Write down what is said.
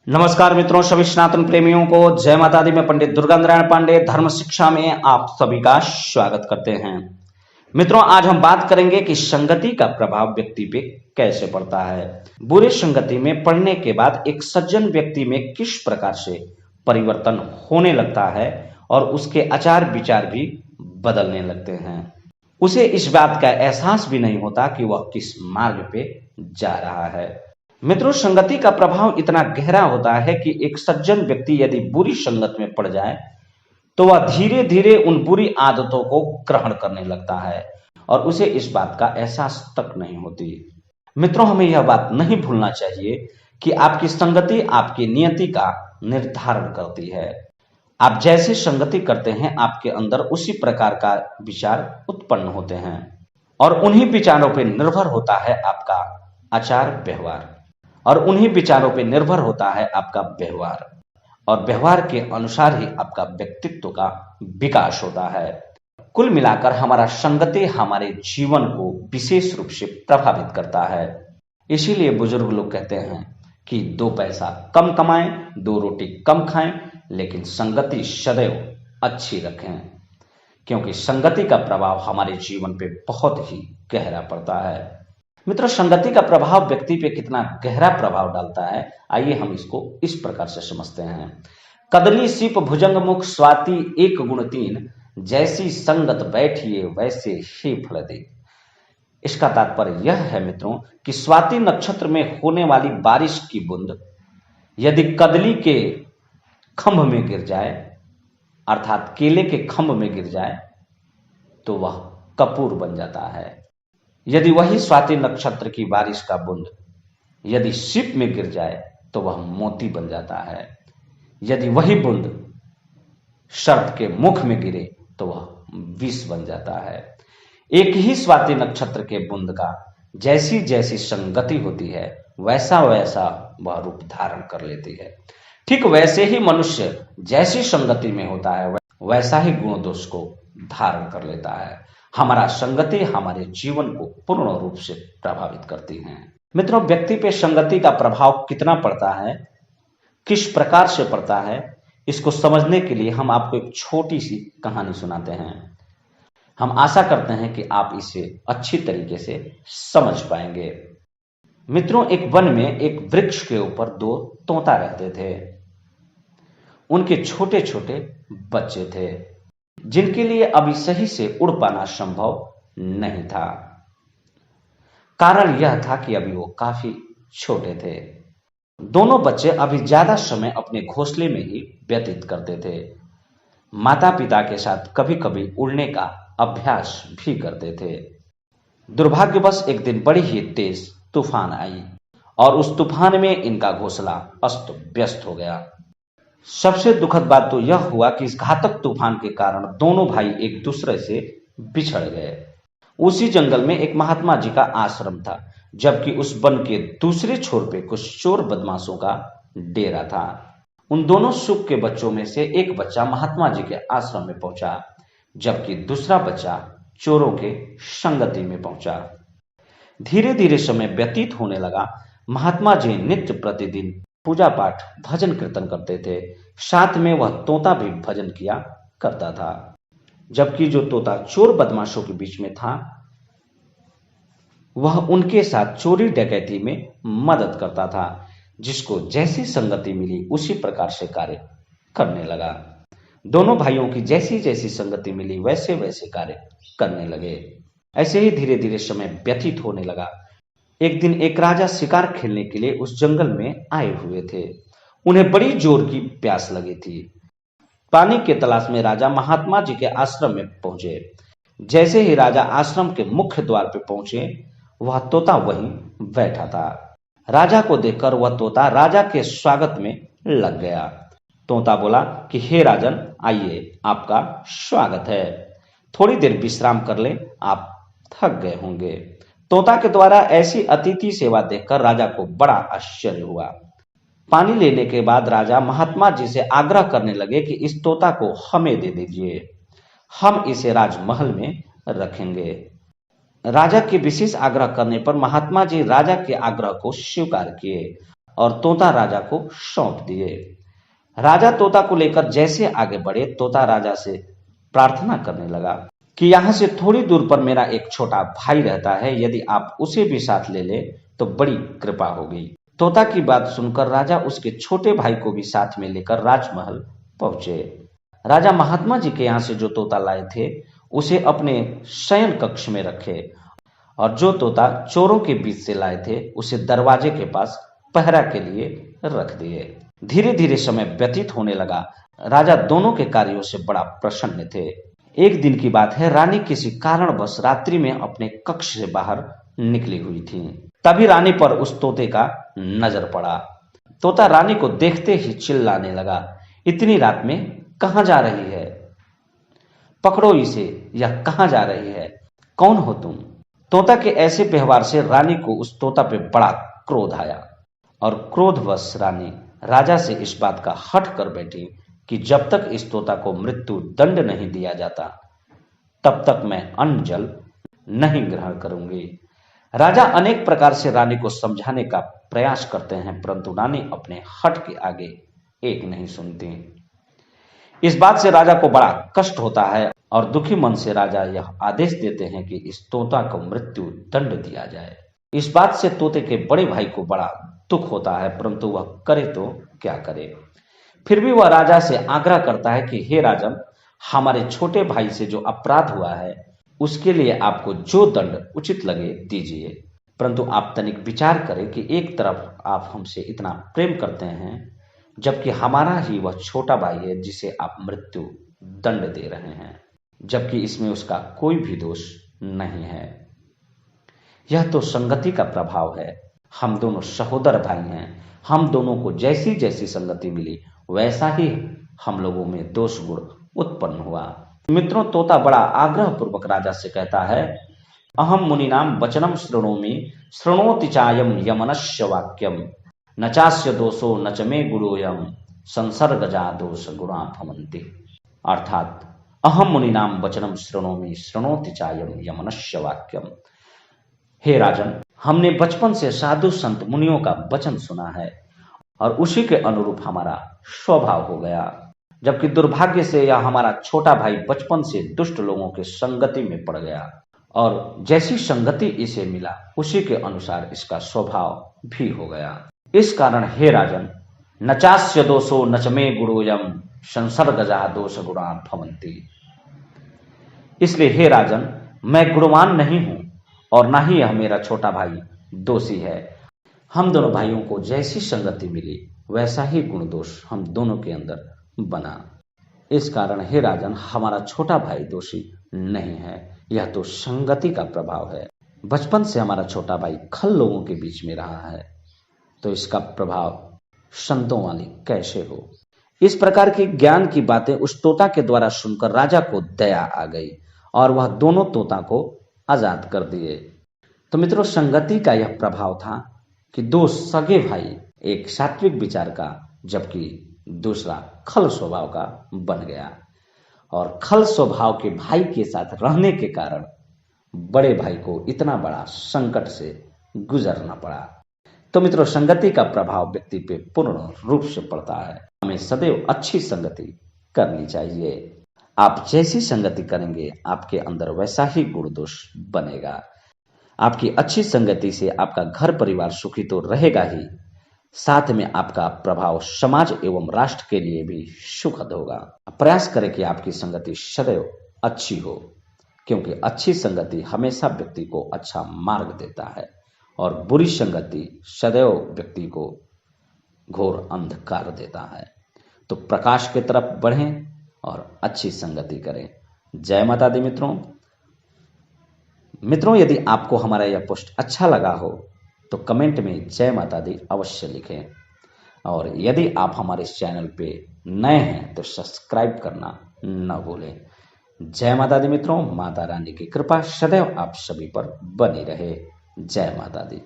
नमस्कार मित्रों, सभी सनातन प्रेमियों को जय माता दी। मैं पंडित दुर्गा नारायण पांडे धर्म शिक्षा में आप सभी का स्वागत करते हैं। मित्रों, आज हम बात करेंगे कि संगति का प्रभाव व्यक्ति पे कैसे पड़ता है। बुरी संगति में पड़ने के बाद एक सज्जन व्यक्ति में किस प्रकार से परिवर्तन होने लगता है और उसके आचार विचार भी बदलने लगते हैं। उसे इस बात का एहसास भी नहीं होता कि वह किस मार्ग पे जा रहा है। मित्रों, संगति का प्रभाव इतना गहरा होता है कि एक सज्जन व्यक्ति यदि बुरी संगत में पड़ जाए तो वह धीरे धीरे उन बुरी आदतों को ग्रहण करने लगता है और उसे इस बात का एहसास तक नहीं होती। मित्रों, हमें यह बात नहीं भूलना चाहिए कि आपकी संगति आपकी नियति का निर्धारण करती है। आप जैसे संगति करते हैं, आपके अंदर उसी प्रकार का विचार उत्पन्न होते हैं और उन्हीं विचारों पर निर्भर होता है आपका आचार व्यवहार, और उन्हीं विचारों पर निर्भर होता है आपका व्यवहार, और व्यवहार के अनुसार ही आपका व्यक्तित्व का विकास होता है। कुल मिलाकर हमारा संगति हमारे जीवन को विशेष रूप से प्रभावित करता है। इसीलिए बुजुर्ग लोग कहते हैं कि 2 पैसा कम कमाएं, 2 रोटी कम खाएं, लेकिन संगति सदैव अच्छी रखें, क्योंकि संगति का प्रभाव हमारे जीवन पे बहुत ही गहरा पड़ता है। मित्रों, संगति का प्रभाव व्यक्ति पे कितना गहरा प्रभाव डालता है, आइए हम इसको इस प्रकार से समझते हैं। कदली सीप भुजंग मुख स्वाति 1 गुण 3, जैसी संगत बैठिए वैसे ही फल दे। इसका तात्पर्य यह है मित्रों कि स्वाति नक्षत्र में होने वाली बारिश की बूंद यदि कदली के खंभ में गिर जाए, अर्थात केले के खंभ में गिर जाए, तो वह कपूर बन जाता है। यदि वही स्वाति नक्षत्र की बारिश का बूंद यदि सीप में गिर जाए तो वह मोती बन जाता है। यदि वही बूंद सर्प के मुख में गिरे तो वह विष बन जाता है। एक ही स्वाति नक्षत्र के बूंद का जैसी जैसी संगति होती है वैसा वैसा वह रूप धारण कर लेती है। ठीक वैसे ही मनुष्य जैसी संगति में होता है वैसा ही गुण दोष को धारण कर लेता है। हमारा संगति हमारे जीवन को पूर्ण रूप से प्रभावित करती है। मित्रों, व्यक्ति पे संगति का प्रभाव कितना पड़ता है, किस प्रकार से पड़ता है, इसको समझने के लिए हम आपको एक छोटी सी कहानी सुनाते हैं। हम आशा करते हैं कि आप इसे अच्छी तरीके से समझ पाएंगे। मित्रों, एक वन में एक वृक्ष के ऊपर 2 तोता रहते थे। उनके छोटे छोटे बच्चे थे जिनके लिए अभी सही से उड़ पाना संभव नहीं था। कारण यह था कि अभी वो काफी छोटे थे। दोनों बच्चे अभी ज्यादा समय अपने घोंसले में ही व्यतीत करते थे। माता पिता के साथ कभी कभी उड़ने का अभ्यास भी करते थे। दुर्भाग्यवश एक दिन बड़ी ही तेज तूफान आई और उस तूफान में इनका घोंसला अस्त व्यस्त हो गया। सबसे दुखद बात तो यह हुआ कि इस घातक तूफान के कारण दोनों भाई एक दूसरे से बिछड़ गए। उसी जंगल में एक महात्मा जी का आश्रम था, जबकि उस वन के दूसरे छोर पे कुछ चोर बदमाशों का डेरा था। उन दोनों सुख के बच्चों में से एक बच्चा महात्मा जी के आश्रम में पहुंचा, जबकि दूसरा बच्चा चोरों के संगति में पहुंचा। धीरे धीरे समय व्यतीत होने लगा। महात्मा जी नित्य प्रतिदिन पूजा पाठ भजन कीर्तन करते थे। साथ में वह तोता भी भजन किया करता था, जबकि जो तोता चोर बदमाशों के बीच में था वह उनके साथ चोरी डकैती में मदद करता था। जिसको जैसी संगति मिली उसी प्रकार से कार्य करने लगा। दोनों भाइयों की जैसी जैसी संगति मिली वैसे वैसे कार्य करने लगे। ऐसे ही धीरे धीरे समय व्यतीत होने लगा। एक दिन एक राजा शिकार खेलने के लिए उस जंगल में आए हुए थे। उन्हें बड़ी जोर की प्यास लगी थी। पानी के तलाश में राजा महात्मा जी के आश्रम में पहुंचे। जैसे ही राजा आश्रम के मुख्य द्वार पर पहुंचे, वह तोता वहीं बैठा था। राजा को देखकर वह तोता राजा के स्वागत में लग गया। तोता बोला कि हे राजन, आइए, आपका स्वागत है। थोड़ी देर विश्राम कर लें, आप थक गए होंगे। तोता के द्वारा ऐसी अतिथि सेवा देखकर राजा को बड़ा आश्चर्य हुआ। पानी लेने के बाद राजा महात्मा जी से आग्रह करने लगे कि इस तोता को हमें दे दीजिए, हम इसे राजमहल में रखेंगे। राजा के विशेष आग्रह करने पर महात्मा जी राजा के आग्रह को स्वीकार किए और तोता राजा को सौंप दिए। राजा तोता को लेकर जैसे आगे बढ़े, तोता राजा से प्रार्थना करने लगा कि यहाँ से थोड़ी दूर पर मेरा एक छोटा भाई रहता है, यदि आप उसे भी साथ ले ले तो बड़ी कृपा होगी। तोता की बात सुनकर राजा उसके छोटे भाई को भी साथ में लेकर राजमहल पहुंचे। राजा महात्मा जी के यहाँ से जो तोता लाए थे उसे अपने शयन कक्ष में रखे और जो तोता चोरों के बीच से लाए थे उसे दरवाजे के पास पहरा के लिए रख दिए। धीरे धीरे समय व्यतीत होने लगा। राजा दोनों के कार्यों से बड़ा प्रसन्न थे। एक दिन की बात है, रानी किसी कारणवश रात्रि में अपने कक्ष से बाहर निकली हुई थी। तभी रानी पर उस तोते का नजर पड़ा। तोता रानी को देखते ही चिल्लाने लगा, इतनी रात में कहाँ जा रही है? पकड़ो इसे, यह कहाँ जा रही है? कौन हो तुम? तोता के ऐसे व्यवहार से रानी को उस तोता पे बड़ा क्रोध आया और क्रोधवश रानी राजा से इस बात का हठ कर बैठी कि जब तक इस तोता को मृत्यु दंड नहीं दिया जाता तब तक मैं अन्न जल नहीं ग्रहण करूंगी। राजा अनेक प्रकार से रानी को समझाने का प्रयास करते हैं, परंतु रानी अपने हठ के आगे एक नहीं सुनती। इस बात से राजा को बड़ा कष्ट होता है और दुखी मन से राजा यह आदेश देते हैं कि इस तोता को मृत्यु दंड दिया जाए। इस बात से तोते के बड़े भाई को बड़ा दुख होता है, परंतु वह करे तो क्या करे। फिर भी वह राजा से आग्रह करता है कि हे राजन, हमारे छोटे भाई से जो अपराध हुआ है उसके लिए आपको जो दंड उचित लगे दीजिए, परंतु आप तनिक विचार करें कि एक तरफ आप हमसे इतना प्रेम करते हैं जबकि हमारा ही वह छोटा भाई है जिसे आप मृत्यु दंड दे रहे हैं, जबकि इसमें उसका कोई भी दोष नहीं है। यह तो संगति का प्रभाव है। हम दोनों सहोदर भाई हैं। हम दोनों को जैसी जैसी संगति मिली वैसा ही हम लोगों में दोष गुण उत्पन्न हुआ। मित्रों, तोता बड़ा आग्रह पूर्वक राजा से कहता है, अहम मुनिनाम वचनम शृणोमि शृणोति चायम यमनस्य वाक्यम न चास्य दोषो न च मे गुणोयम संसर्गजा दोष गुणा भवन्ति। अर्थात अहम मुनिनाम वचनम शृणोमि शृणोति चायम यमनस्य वाक्यम। हे राजन, हमने बचपन से साधु संत मुनियों का वचन सुना है और उसी के अनुरूप हमारा स्वभाव हो गया, जबकि दुर्भाग्य से यह हमारा छोटा भाई बचपन से दुष्ट लोगों के संगति में पड़ गया और जैसी संगति इसे मिला उसी के अनुसार इसका स्वभाव भी हो गया। इस कारण हे राजन, न चास्य दोषो न च मे गुणोयम संसर्गजा दोष गुणा भवन्ति। इसलिए हे राजन, मैं गुणवान नहीं हूं और ना ही यह मेरा छोटा भाई दोषी है। हम दोनों भाइयों को जैसी संगति मिली वैसा ही गुण दोष हम दोनों के अंदर बना। इस कारण हे राजन, हमारा छोटा भाई दोषी नहीं है, यह तो संगति का प्रभाव है। बचपन से हमारा छोटा भाई खल लोगों के बीच में रहा है, तो इसका प्रभाव संतों वाली कैसे हो। इस प्रकार की ज्ञान की बातें उस तोता के द्वारा सुनकर राजा को दया आ गई और वह दोनों तोता को आजाद कर दिए। तो मित्रों, संगति का यह प्रभाव था कि दो सगे भाई, एक सात्विक विचार का जबकि दूसरा खल स्वभाव का बन गया और खल स्वभाव के भाई के साथ रहने के कारण बड़े भाई को इतना बड़ा संकट से गुजरना पड़ा। तो मित्रों, संगति का प्रभाव व्यक्ति पे पूर्ण रूप से पड़ता है। हमें सदैव अच्छी संगति करनी चाहिए। आप जैसी संगति करेंगे आपके अंदर वैसा ही गुण दोष बनेगा। आपकी अच्छी संगति से आपका घर परिवार सुखी तो रहेगा ही, साथ में आपका प्रभाव समाज एवं राष्ट्र के लिए भी सुखद होगा। प्रयास करें कि आपकी संगति सदैव अच्छी हो, क्योंकि अच्छी संगति हमेशा व्यक्ति को अच्छा मार्ग देता है और बुरी संगति सदैव व्यक्ति को घोर अंधकार देता है। तो प्रकाश की तरफ बढ़ें और अच्छी संगति करें। जय माता दी मित्रों, यदि आपको हमारा यह पोस्ट अच्छा लगा हो तो कमेंट में जय माता दी अवश्य लिखें और यदि आप हमारे इस चैनल पे नए हैं तो सब्सक्राइब करना न भूलें। जय माता दी मित्रों, माता रानी की कृपा सदैव आप सभी पर बनी रहे। जय माता दी।